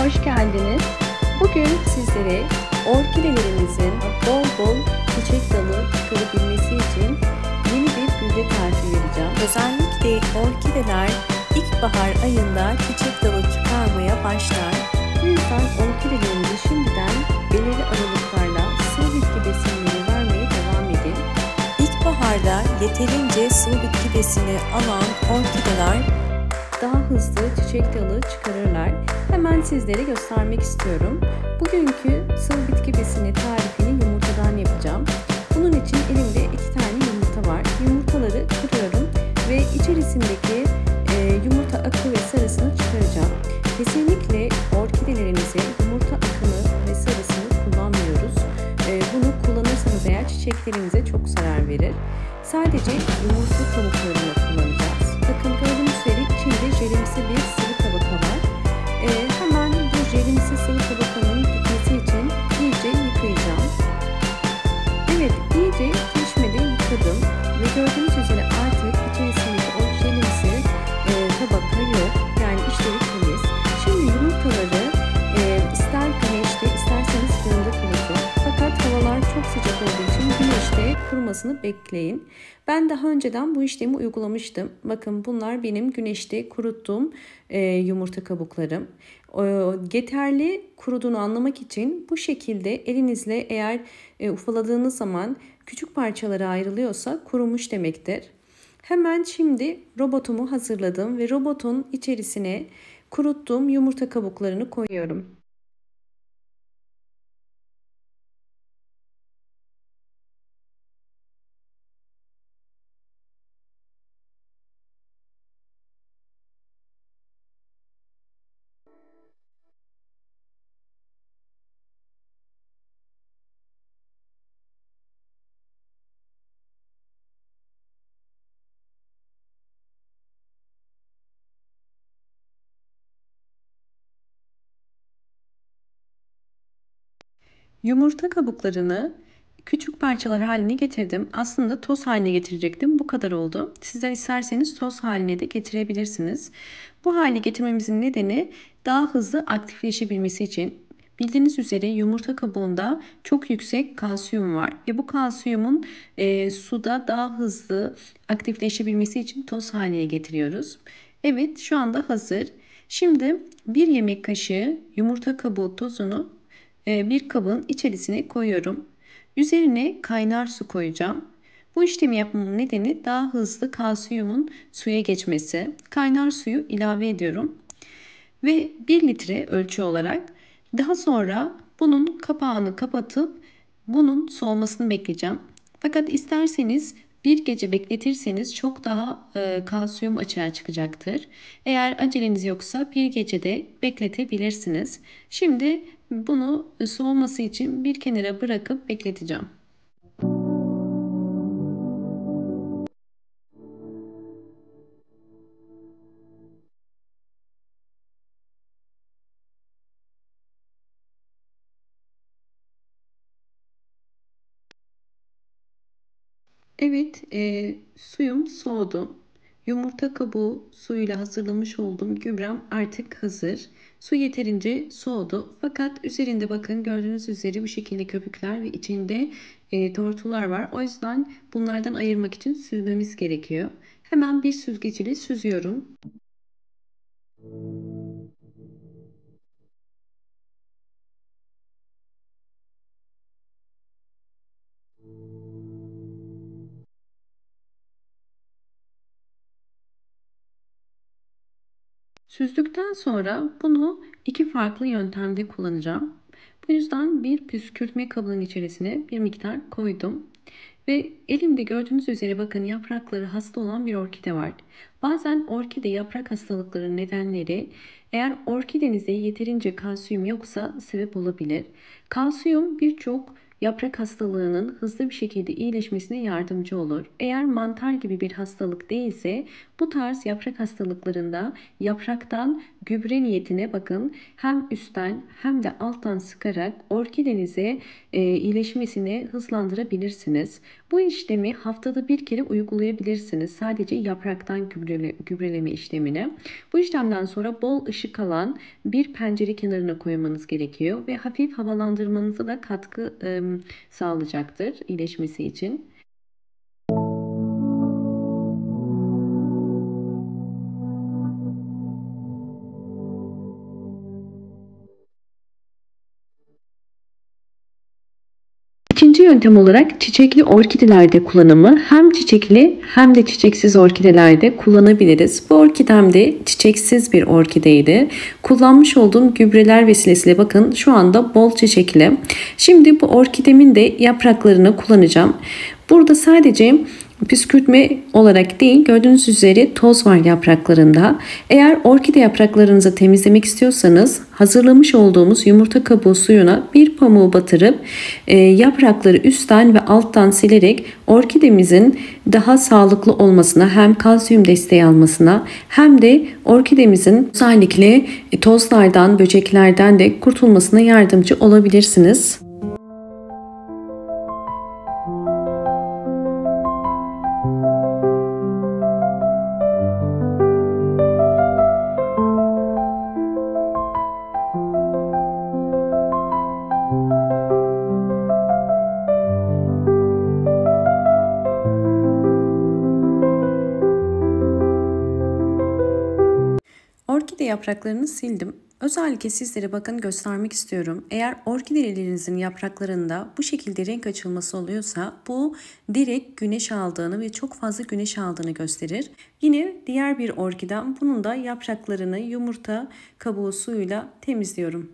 hoş geldiniz. Bugün sizlere orkidelerimizin bol bol çiçek dalı çıkarabilmesi için yeni bir gübre tarifi vereceğim. Özellikle orkideler ilkbahar ayında çiçek dalı çıkarmaya başlar. Bu yüzden orkidelerimizi şimdiden belirli aralıklarla sıvı bitki besinleri vermeye devam edin. İlkbaharda yeterince sıvı bitki besini alan orkideler daha hızlı çiçek dalı çıkarırlar. Hemen sizlere göstermek istiyorum. Bugünkü sıvı bitki besini tarifini yumurtadan yapacağım. Bunun için elimde 2 tane yumurta var. Yumurtaları kırıyorum ve içerisindeki yumurta akı ve sarısını çıkaracağım. Kesinlikle orkidelerimize yumurta akını ve sarısını kullanmıyoruz. Bunu kullanırsanız eğer çiçeklerinize çok zarar verir. Sadece yumurta kabuklarını kullanacağız. Bakın gördüğünüz üzere içinde jelimsi bir sıvı tabaka var. Hemen bu jelimsi sıvı tabakanın gitmesi için iyice yıkayacağım. Evet, iyice çeşmede yıkadım ve gördüğünüz üzere artık içerisindeki o jelimsi tabaka yok. Yani içleri temiz. Şimdi yumurtaları ister güneşte isterseniz fırında kurutun. Fakat havalar çok sıcak olduğu için güneşte kurumasını bekleyin. Ben daha önceden bu işlemi uygulamıştım. Bakın bunlar benim güneşte kuruttuğum yumurta kabuklarım. Yeterli kuruduğunu anlamak için bu şekilde elinizle eğer ufaladığınız zaman küçük parçalara ayrılıyorsa kurumuş demektir. Hemen şimdi robotumu hazırladım ve robotun içerisine kuruttuğum yumurta kabuklarını koyuyorum. Yumurta kabuklarını küçük parçalar haline getirdim. Aslında toz haline getirecektim. Bu kadar oldu. Sizler isterseniz toz haline de getirebilirsiniz. Bu hale getirmemizin nedeni daha hızlı aktifleşebilmesi için. Bildiğiniz üzere yumurta kabuğunda çok yüksek kalsiyum var. Ve bu kalsiyumun suda daha hızlı aktifleşebilmesi için toz haline getiriyoruz. Evet, şu anda hazır. Şimdi 1 yemek kaşığı yumurta kabuğu tozunu bir kabın içerisine koyuyorum. Üzerine kaynar su koyacağım. Bu işlemi yapmamın nedeni daha hızlı kalsiyumun suya geçmesi. Kaynar suyu ilave ediyorum. Ve 1 litre ölçü olarak daha sonra bunun kapağını kapatıp bunun soğumasını bekleyeceğim. Fakat isterseniz bir gece bekletirseniz çok daha kalsiyum açığa çıkacaktır. Eğer aceleniz yoksa bir gecede bekletebilirsiniz. Şimdi bunu soğuması için bir kenara bırakıp bekleteceğim. Evet, suyum soğudu. Yumurta kabuğu suyuyla hazırlamış olduğum gübrem artık hazır. Su yeterince soğudu. Fakat üzerinde bakın gördüğünüz üzere bu şekilde köpükler ve içinde tortular var. O yüzden bunlardan ayırmak için süzmemiz gerekiyor. Hemen bir süzgeç ile süzüyorum. Süzdükten sonra bunu 2 farklı yöntemde kullanacağım. Bu yüzden bir püskürtme kabının içerisine bir miktar koydum. Ve elimde gördüğünüz üzere bakın yaprakları hasta olan bir orkide var. Bazen orkide yaprak hastalıklarının nedenleri eğer orkidenizde yeterince kalsiyum yoksa sebep olabilir. Kalsiyum birçok yaprak hastalığının hızlı bir şekilde iyileşmesine yardımcı olur. Eğer mantar gibi bir hastalık değilse Bu tarz yaprak hastalıklarında yapraktan gübre niyetine bakın hem üstten hem de alttan sıkarak orkidenize iyileşmesini hızlandırabilirsiniz. Bu işlemi haftada bir kere uygulayabilirsiniz. Sadece yapraktan gübreleme işlemini. Bu işlemden sonra bol ışık alan bir pencere kenarına koymanız gerekiyor ve hafif havalandırmanıza da katkı sağlayacaktır iyileşmesi için. İkinci yöntem olarak çiçekli orkidelerde kullanımı hem çiçekli hem de çiçeksiz orkidelerde kullanabiliriz. Bu orkidem de çiçeksiz bir orkideydi. Kullanmış olduğum gübreler vesilesiyle bakın şu anda bol çiçekli. Şimdi bu orkidemin de yapraklarını kullanacağım. Burada sadece püskürtme olarak değil, gördüğünüz üzere toz var yapraklarında. Eğer orkide yapraklarınızı temizlemek istiyorsanız hazırlamış olduğumuz yumurta kabuğu suyuna bir pamuğu batırıp yaprakları üstten ve alttan silerek orkidemizin daha sağlıklı olmasına, hem kalsiyum desteği almasına hem de orkidemizin özellikle tozlardan, böceklerden de kurtulmasına yardımcı olabilirsiniz. Orkide yapraklarını sildim. Özellikle sizlere bakın göstermek istiyorum. Eğer orkidelerinizin yapraklarında bu şekilde renk açılması oluyorsa bu direkt güneş aldığını ve çok fazla güneş aldığını gösterir. Yine diğer bir orkidem, bunun da yapraklarını yumurta kabuğu suyuyla temizliyorum.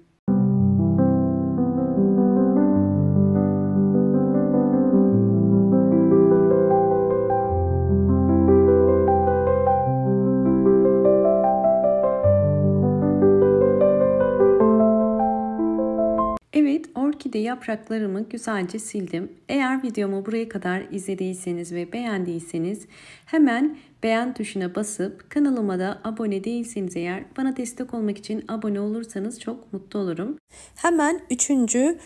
Evet, orkide yapraklarımı güzelce sildim. Eğer videomu buraya kadar izlediyseniz ve beğendiyseniz hemen beğen tuşuna basıp kanalıma da abone değilseniz eğer bana destek olmak için abone olursanız çok mutlu olurum. Hemen üçüncü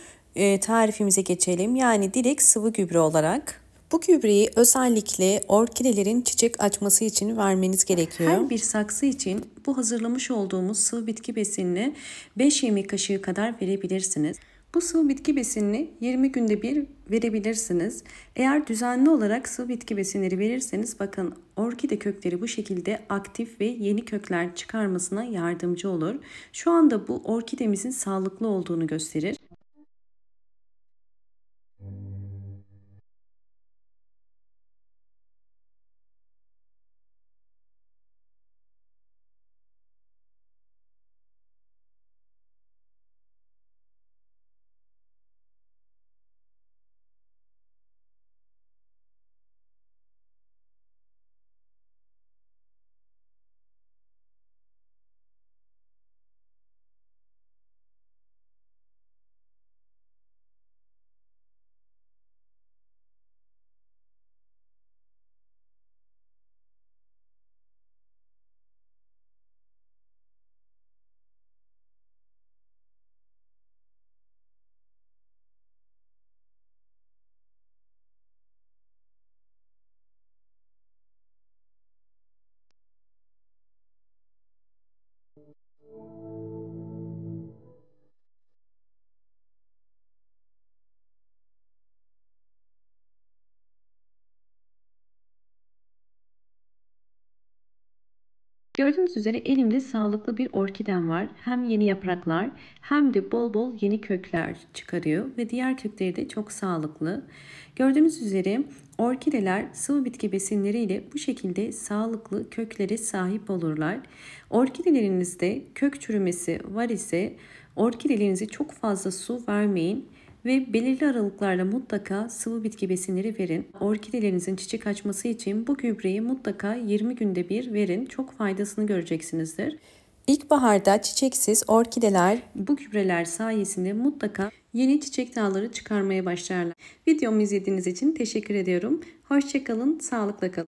tarifimize geçelim. Yani direkt sıvı gübre olarak. Bu gübreyi özellikle orkidelerin çiçek açması için vermeniz gerekiyor. Her bir saksı için bu hazırlamış olduğumuz sıvı bitki besinini 5 yemek kaşığı kadar verebilirsiniz. Bu sıvı bitki besinini 20 günde bir verebilirsiniz. Eğer düzenli olarak sıvı bitki besinleri verirseniz bakın orkide kökleri bu şekilde aktif ve yeni kökler çıkarmasına yardımcı olur. Şu anda bu orkidemizin sağlıklı olduğunu gösterir. Gördüğünüz üzere elimde sağlıklı bir orkidem var. Hem yeni yapraklar hem de bol bol yeni kökler çıkarıyor ve diğer kökleri de çok sağlıklı. Gördüğünüz üzere orkideler sıvı bitki besinleriyle bu şekilde sağlıklı köklere sahip olurlar. Orkidelerinizde kök çürümesi var ise orkidelerinize çok fazla su vermeyin. Ve belirli aralıklarla mutlaka sıvı bitki besinleri verin. Orkidelerinizin çiçek açması için bu gübreyi mutlaka 20 günde bir verin. Çok faydasını göreceksinizdir. İlkbaharda çiçeksiz orkideler bu gübreler sayesinde mutlaka yeni çiçek dalları çıkarmaya başlarlar. Videomu izlediğiniz için teşekkür ediyorum. Hoşça kalın, sağlıkla kalın.